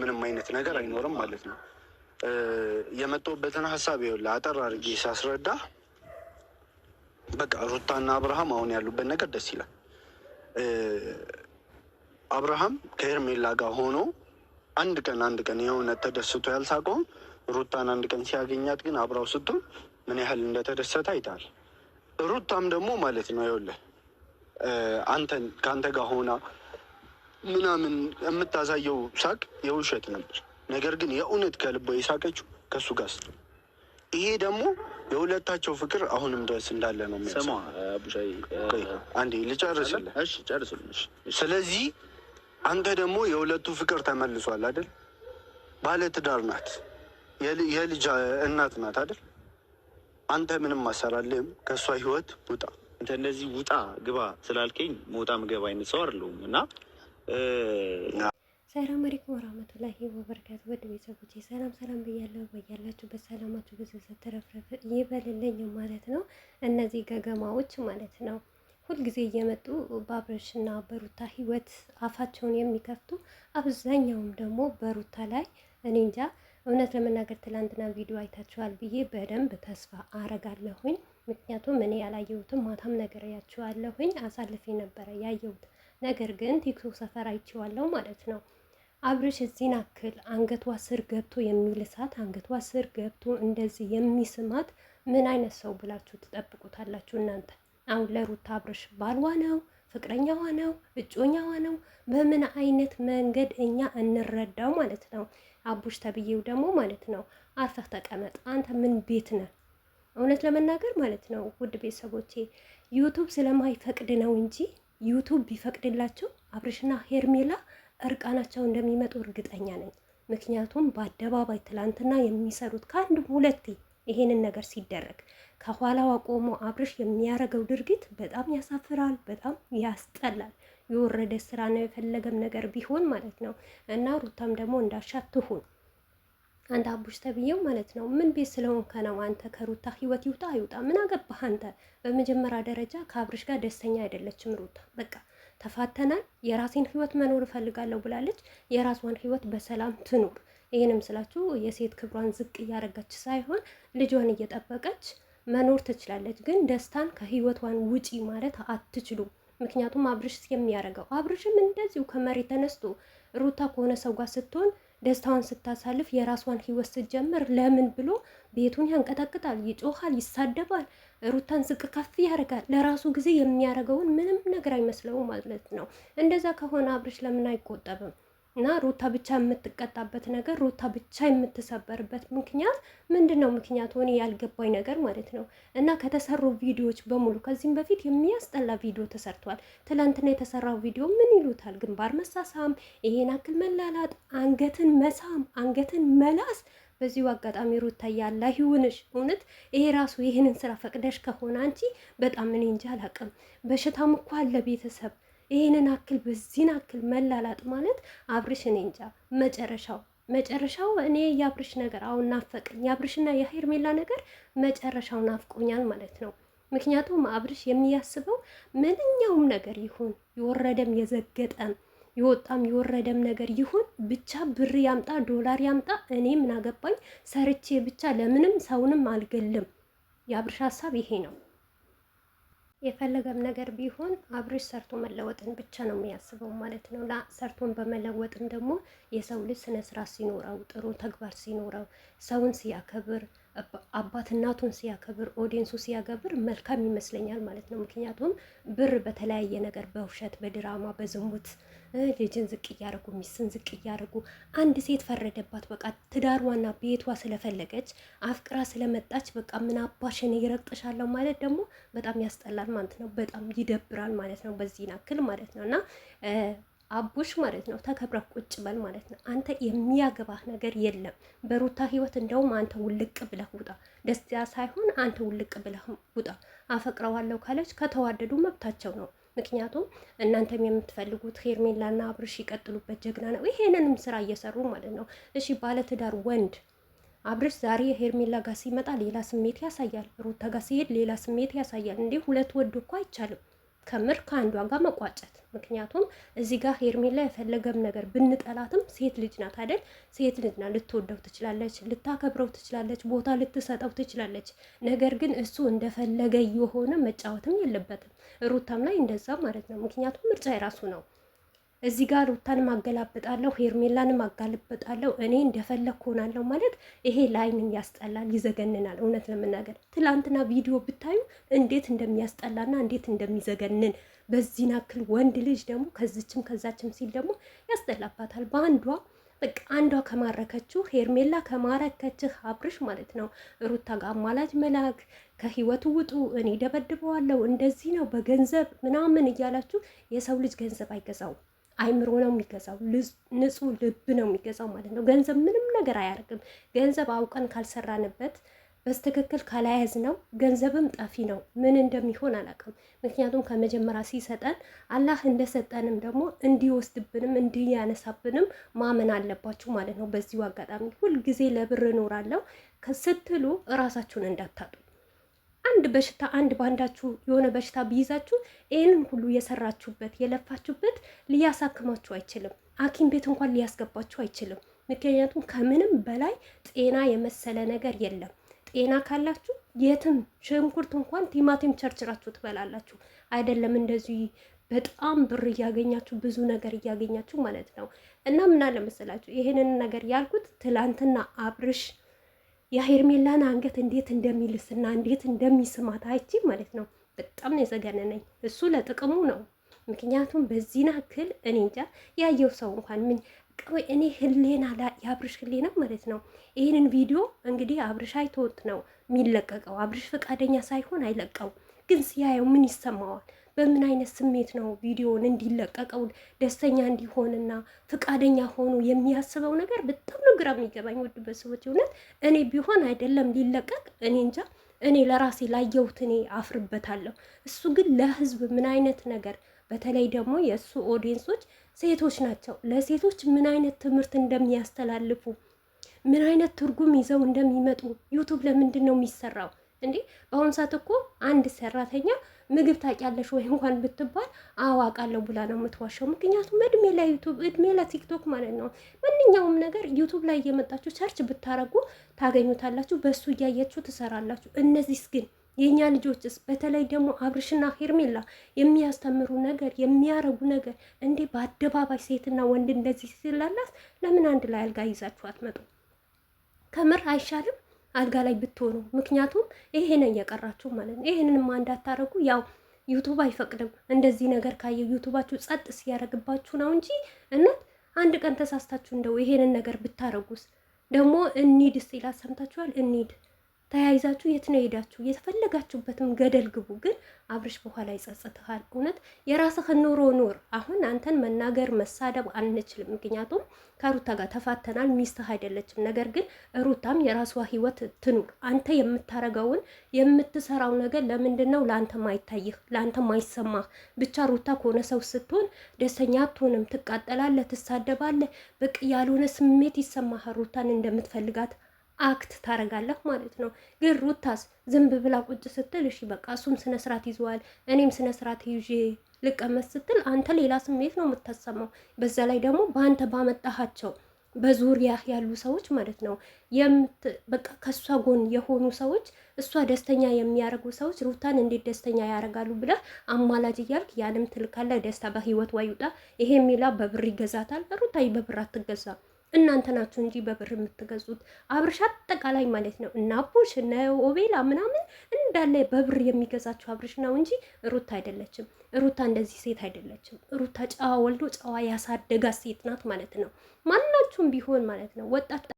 ምንም አይነት ነገር አይኖርም ማለት ነው። የመጣሁበትን ሀሳብ ይኸውልህ አጠር አድርጌ ሳስረዳ በቃ ሩታና አብርሃም አሁን ያሉበት ነገር ደስ ይላል። አብርሃም ከሄርሜላ ጋር ሆኖ አንድ ቀን የሆነ ተደስቶ ያልሳቀውን ሩታን አንድ ቀን ሲያገኛት ግን አብራው ስትሆን ምን ያህል እንደተደሰተ አይተሃል። ሩታም ደግሞ ማለት ነው ይኸውልህ ከአንተ ጋር ሆና ምናምን የምታሳየው ሳቅ የውሸት ነበር። ነገር ግን የእውነት ከልቧ የሳቀችው ከእሱ ጋር ስትሆን፣ ይሄ ደግሞ የሁለታቸው ፍቅር አሁንም ድረስ እንዳለ ነው የሚያሳየው። አንዴ ልጨርስልህ። ስለዚህ አንተ ደግሞ የሁለቱ ፍቅር ተመልሷል አይደል? ባለትዳር ናት፣ የልጅ እናት ናት አይደል? አንተ ምንም አሰራልህም፣ ከእሷ ህይወት ውጣ። አንተ እንደዚህ ውጣ ግባ ስላልከኝ መውጣ ምገባ አይነት ሰው አይደለሁም እና ሰላም አለይኩም ወራህመቱላሂ ወበረካቱ። ወደ ቤተሰቦቼ ሰላም ብያለሁ። በያላችሁበት ሰላማችሁ በዘዘ ተረፍረፍ ይበልልኝ ማለት ነው። እነዚህ ገገማዎች ማለት ነው ሁልጊዜ እየመጡ በአብርሽና በሩታ ህይወት አፋቸውን የሚከፍቱ አብዛኛውም ደግሞ በሩታ ላይ እኔ እንጃ። እውነት ለመናገር ትላንትና ቪዲዮ አይታችኋል ብዬ በደንብ ተስፋ አረጋለሁኝ። ምክንያቱም እኔ ያላየሁትም ማታም ነገር ያችኋለሁኝ አሳልፌ ነበረ ያየሁት። ነገር ግን ቲክቶክ ሰፈር አይቼዋለሁ ማለት ነው። አብርሽ እዚህን አክል አንገቷ ስር ገብቶ የሚልሳት አንገቷ ስር ገብቶ እንደዚህ የሚስማት ምን አይነት ሰው ብላችሁ ትጠብቁታላችሁ እናንተ? አሁን ለሩታ አብርሽ ባልዋ ነው፣ ፍቅረኛዋ ነው፣ እጮኛዋ ነው? በምን አይነት መንገድ እኛ እንረዳው ማለት ነው? አቡሽ ተብዬው ደግሞ ማለት ነው አርፈህ ተቀመጥ። አንተ ምን ቤት ነህ? እውነት ለመናገር ማለት ነው ውድ ቤተሰቦቼ ዩቱብ ስለማይፈቅድ ነው እንጂ ዩቱብ ቢፈቅድላቸው አብርሽና ሄርሜላ እርቃናቸው እንደሚመጡ እርግጠኛ ነኝ። ምክንያቱም በአደባባይ ትላንትና የሚሰሩት ከአንድ ሁለቴ ይሄንን ነገር ሲደረግ ከኋላዋ ቆሞ አብርሽ የሚያደርገው ድርጊት በጣም ያሳፍራል፣ በጣም ያስጠላል። የወረደ ስራ ነው የፈለገም ነገር ቢሆን ማለት ነው። እና ሩታም ደግሞ እንዳሻት ትሁን። አንተ አቡሽ ተብዬው ማለት ነው ምን ቤት ስለሆንከ ነው አንተ ከሩታ ህይወት ይውጣ አይውጣ ምን አገባህ አንተ? በመጀመሪያ ደረጃ ከአብርሽ ጋር ደስተኛ አይደለችም ሩታ። በቃ ተፋተናል፣ የራሴን ህይወት መኖር እፈልጋለሁ ብላለች። የራሷን ህይወት በሰላም ትኑር። ይህንም ስላችሁ የሴት ክብሯን ዝቅ እያደረገች ሳይሆን ልጇን እየጠበቀች መኖር ትችላለች። ግን ደስታን ከህይወቷን ውጪ ማለት አትችሉም። ምክንያቱም አብርሽ የሚያደርገው አብርሽም እንደዚሁ ከመሬት ተነስቶ ሩታ ከሆነ ሰው ጋር ስትሆን ደስታዋን ስታሳልፍ የራሷን ህይወት ስትጀምር ለምን ብሎ ቤቱን ያንቀጠቅጣል፣ ይጮሃል፣ ይሳደባል፣ ሩታን ዝቅ ከፍ ያደርጋል። ለራሱ ጊዜ የሚያደርገውን ምንም ነገር አይመስለውም ማለት ነው። እንደዛ ከሆነ አብርሽ ለምን አይቆጠብም? እና ሩታ ብቻ የምትቀጣበት ነገር ሩታ ብቻ የምትሰበርበት ምክንያት ምንድን ነው? ምክንያቱ እኔ ያልገባኝ ነገር ማለት ነው። እና ከተሰሩ ቪዲዮዎች በሙሉ ከዚህም በፊት የሚያስጠላ ቪዲዮ ተሰርቷል። ትላንትና የተሰራው ቪዲዮ ምን ይሉታል? ግንባር መሳሳም፣ ይሄን አክል መላላጥ፣ አንገትን መሳም፣ አንገትን መላስ። በዚሁ አጋጣሚ ሩታ ያላ ይሁንሽ። እውነት ይሄ ራሱ ይህንን ስራ ፈቅደሽ ከሆነ አንቺ በጣም እኔ እንጃ አላቅም። በሽታም እኮ አለ ቤተሰብ ይህንን አክል በዚህን አክል መላላጥ ማለት አብርሽ እኔ እንጃ መጨረሻው እኔ የአብርሽ ነገር አሁን ናፈቀኝ። የአብርሽና የሄርሜላ ነገር መጨረሻው ናፍቆኛል ማለት ነው። ምክንያቱም አብርሽ የሚያስበው ምንኛውም ነገር ይሁን የወረደም የዘገጠም የወጣም የወረደም ነገር ይሁን ብቻ ብር ያምጣ ዶላር ያምጣ እኔ ምን አገባኝ ሰርቼ ብቻ ለምንም ሰውንም አልገልም። የአብርሽ ሀሳብ ይሄ ነው። የፈለገም ነገር ቢሆን አብርሽ ሰርቶ መለወጥን ብቻ ነው የሚያስበው ማለት ነው። ሰርቶን በመለወጥም ደግሞ የሰው ልጅ ስነ ስርዓት ሲኖረው፣ ጥሩ ተግባር ሲኖረው፣ ሰውን ሲያከብር፣ አባት እናቱን ሲያከብር፣ ኦዲየንሱ ሲያከብር መልካም ይመስለኛል ማለት ነው። ምክንያቱም ብር በተለያየ ነገር በውሸት በድራማ በዝሙት ልጅን ዝቅ እያደረጉ ሚስትን ዝቅ እያደረጉ አንድ ሴት ፈረደባት። በቃ ትዳሯና ቤቷ ስለፈለገች አፍቅራ ስለመጣች በቃ ምን አባሽን ይረግጥሻለሁ ማለት ደግሞ በጣም ያስጠላል ማለት ነው። በጣም ይደብራል ማለት ነው። በዚህ ናክል ማለት ነው። እና አቡሽ ማለት ነው ተከብረህ ቁጭ በል ማለት ነው። አንተ የሚያገባህ ነገር የለም በሩታ ህይወት። እንደውም አንተ ውልቅ ብለህ ውጣ። ደስታ ሳይሆን አንተ ውልቅ ብለህ ውጣ። አፈቅረዋለሁ ካለች ከተዋደዱ መብታቸው ነው። ምክንያቱም እናንተም የምትፈልጉት ሄርሜላና አብርሽ ይቀጥሉበት ጀግና ነው። ይሄንንም ስራ እየሰሩ ማለት ነው። እሺ ባለትዳር ወንድ አብርሽ ዛሬ ሄርሜላ ጋር ሲመጣ ሌላ ስሜት ያሳያል፣ ሩታ ጋር ሲሄድ ሌላ ስሜት ያሳያል። እንዴ ሁለት ወዶ እኮ አይቻልም። ከምር ከአንዷ ጋር መቋጨት። ምክንያቱም እዚህ ጋር ሄርሜላ የፈለገም ነገር ብንጠላትም ሴት ልጅ ናት አይደል? ሴት ልጅ ናት። ልትወደው ትችላለች፣ ልታከብረው ትችላለች፣ ቦታ ልትሰጠው ትችላለች። ነገር ግን እሱ እንደፈለገ የሆነ መጫወትም የለበትም። ሩታም ላይ እንደዛ ማለት ነው። ምክንያቱም ምርጫ የራሱ ነው። እዚህ ጋር ሩታን ማገላበጣለሁ፣ ሄርሜላን ማጋለበጣለሁ፣ እኔ እንደፈለግ ሆናለሁ ማለት ይሄ ላይንም ያስጠላል፣ ይዘገንናል። እውነት ለመናገር ትላንትና ቪዲዮ ብታዩ እንዴት እንደሚያስጠላና እንዴት እንደሚዘገንን በዚህ ናክል ወንድ ልጅ ደግሞ ከዚችም ከዛችም ሲል ደግሞ ያስጠላባታል። በአንዷ በቃ አንዷ ከማረከችው ሄርሜላ ከማረከችህ አብርሽ ማለት ነው ሩታ ጋር አማላጅ መላክ ከህይወቱ ውጡ፣ እኔ ደበድበዋለሁ፣ እንደዚህ ነው በገንዘብ ምናምን እያላችሁ የሰው ልጅ ገንዘብ አይገዛው አይምሮ ነው የሚገዛው። ንጹህ ልብ ነው የሚገዛው ማለት ነው። ገንዘብ ምንም ነገር አያደርግም። ገንዘብ አውቀን ካልሰራንበት በስትክክል ካላያዝ ነው ገንዘብም ጠፊ ነው። ምን እንደሚሆን አላውቅም። ምክንያቱም ከመጀመሪያ ሲሰጠን አላህ እንደሰጠንም ደግሞ እንዲወስድብንም እንዲያነሳብንም ማመን አለባችሁ ማለት ነው። በዚሁ አጋጣሚ ሁልጊዜ ለብር እኖራለሁ ስትሉ እራሳችሁን እንዳታጡ። አንድ በሽታ አንድ ባንዳችሁ የሆነ በሽታ ቢይዛችሁ ይህንን ሁሉ የሰራችሁበት የለፋችሁበት ሊያሳክማችሁ አይችልም። ሐኪም ቤት እንኳን ሊያስገባችሁ አይችልም። ምክንያቱም ከምንም በላይ ጤና የመሰለ ነገር የለም። ጤና ካላችሁ የትም ሽንኩርት እንኳን ቲማቲም ቸርችራችሁ ትበላላችሁ። አይደለም እንደዚህ በጣም ብር እያገኛችሁ ብዙ ነገር እያገኛችሁ ማለት ነው። እና ምን አለ መሰላችሁ ይሄንን ነገር ያልኩት ትላንትና አብርሽ የሄርሜላን አንገት እንዴት እንደሚልስና እንዴት እንደሚስማት አይቺ ማለት ነው። በጣም ነው የዘገነነኝ። እሱ ለጥቅሙ ነው። ምክንያቱም በዚህ ናክል እኔ እንጃ ያየው ሰው እንኳን ምን ቆይ እኔ ህሌና የአብርሽ ህሌና ማለት ነው። ይህንን ቪዲዮ እንግዲህ አብርሽ አይቶት ነው የሚለቀቀው። አብርሽ ፈቃደኛ ሳይሆን አይለቀው። ግን ሲያየው ምን ይሰማዋል? በምን አይነት ስሜት ነው ቪዲዮውን እንዲለቀቀው ደስተኛ እንዲሆንና ፍቃደኛ ሆኖ የሚያስበው ነገር በጣም ነው ግራ የሚገባኝ። ውድ ቤተሰቦች እውነት እኔ ቢሆን አይደለም ሊለቀቅ እኔ እንጃ እኔ ለራሴ ላየሁት እኔ አፍርበታለሁ። እሱ ግን ለህዝብ ምን አይነት ነገር በተለይ ደግሞ የእሱ ኦዲየንሶች ሴቶች ናቸው። ለሴቶች ምን አይነት ትምህርት እንደሚያስተላልፉ ምን አይነት ትርጉም ይዘው እንደሚመጡ ዩቱብ ለምንድን ነው የሚሰራው እንዴ? በአሁኑ ሰዓት እኮ አንድ ሰራተኛ ምግብ ታውቂያለሽ ወይ እንኳን ብትባል አዋቃለሁ ብላ ነው የምትዋሸው። ምክንያቱም እድሜ ለዩቱብ እድሜ ለቲክቶክ ማለት ነው። ማንኛውም ነገር ዩቱብ ላይ እየመጣችሁ ሰርች ብታረጉ ታገኙታላችሁ። በሱ እያያችሁ ትሰራላችሁ። እነዚህስ ግን የኛ ልጆችስ በተለይ ደግሞ አብርሽና ሄርሜላ የሚያስተምሩ ነገር የሚያረጉ ነገር እንዴ በአደባባይ ሴትና ወንድ እንደዚህ ሲላላስ ለምን አንድ ላይ አልጋ ይዛችሁ አትመጡ? ከምር አይሻልም አልጋ ላይ ብትሆኑ? ምክንያቱም ይሄ ነው እየቀራችሁ ማለት ነው። ይሄንንማ እንዳታረጉ ያው ዩቱብ አይፈቅድም። እንደዚህ ነገር ካየ ዩቱባችሁ ጸጥ ሲያደርግባችሁ ነው እንጂ እነት አንድ ቀን ተሳስታችሁ እንደው ይሄንን ነገር ብታረጉስ? ደግሞ እንሂድ ሲላ ሰምታችኋል። እንሂድ ተያይዛችሁ የት ነው ሄዳችሁ? የተፈለጋችሁበትም ገደል ግቡ። ግን አብርሽ በኋላ ይጸጽትሃል። እውነት የራስህን ኑሮ ኑር። አሁን አንተን መናገር መሳደብ አንችልም። ምክንያቱም ከሩታ ጋር ተፋተናል። ሚስትህ አይደለችም። ነገር ግን ሩታም የራሷ ህይወት ትኑር። አንተ የምታረገውን የምትሰራው ነገር ለምንድን ነው ለአንተ ማይታይህ ለአንተ ማይሰማህ? ብቻ ሩታ ከሆነ ሰው ስትሆን ደስተኛ አትሆንም። ትቃጠላለህ፣ ትሳደባለህ። በቃ ያልሆነ ስሜት ይሰማህ ሩታን እንደምትፈልጋት አክት ታረጋለህ ማለት ነው። ግን ሩታስ ዝም ብላ ቁጭ ስትል እሺ በቃ እሱም ስነ ስርዓት ይዘዋል እኔም ስነ ስርዓት ይዤ ልቀመጥ ስትል አንተ ሌላ ስሜት ነው የምታሰማው። በዛ ላይ ደግሞ በአንተ ባመጣሃቸው በዙሪያ ያሉ ሰዎች ማለት ነው በቃ ከእሷ ጎን የሆኑ ሰዎች እሷ ደስተኛ የሚያደርጉ ሰዎች ሩታን እንዴት ደስተኛ ያደርጋሉ ብለህ አማላጅ እያልክ ያንም ትልካለህ። ደስታ በህይወት ዋይውጣ። ይሄ የሚላ በብር ይገዛታል። ሩታይ በብር አትገዛም። እናንተ ናችሁ እንጂ በብር የምትገዙት። አብርሽ አጠቃላይ ማለት ነው እና አቡሽ እና ኦቤላ ምናምን እንዳለ በብር የሚገዛችሁ አብርሽ ነው እንጂ ሩታ አይደለችም። ሩታ እንደዚህ ሴት አይደለችም። ሩታ ጨዋ ወልዶ ጨዋ ያሳደጋ ሴት ናት ማለት ነው። ማናችሁም ቢሆን ማለት ነው ወጣት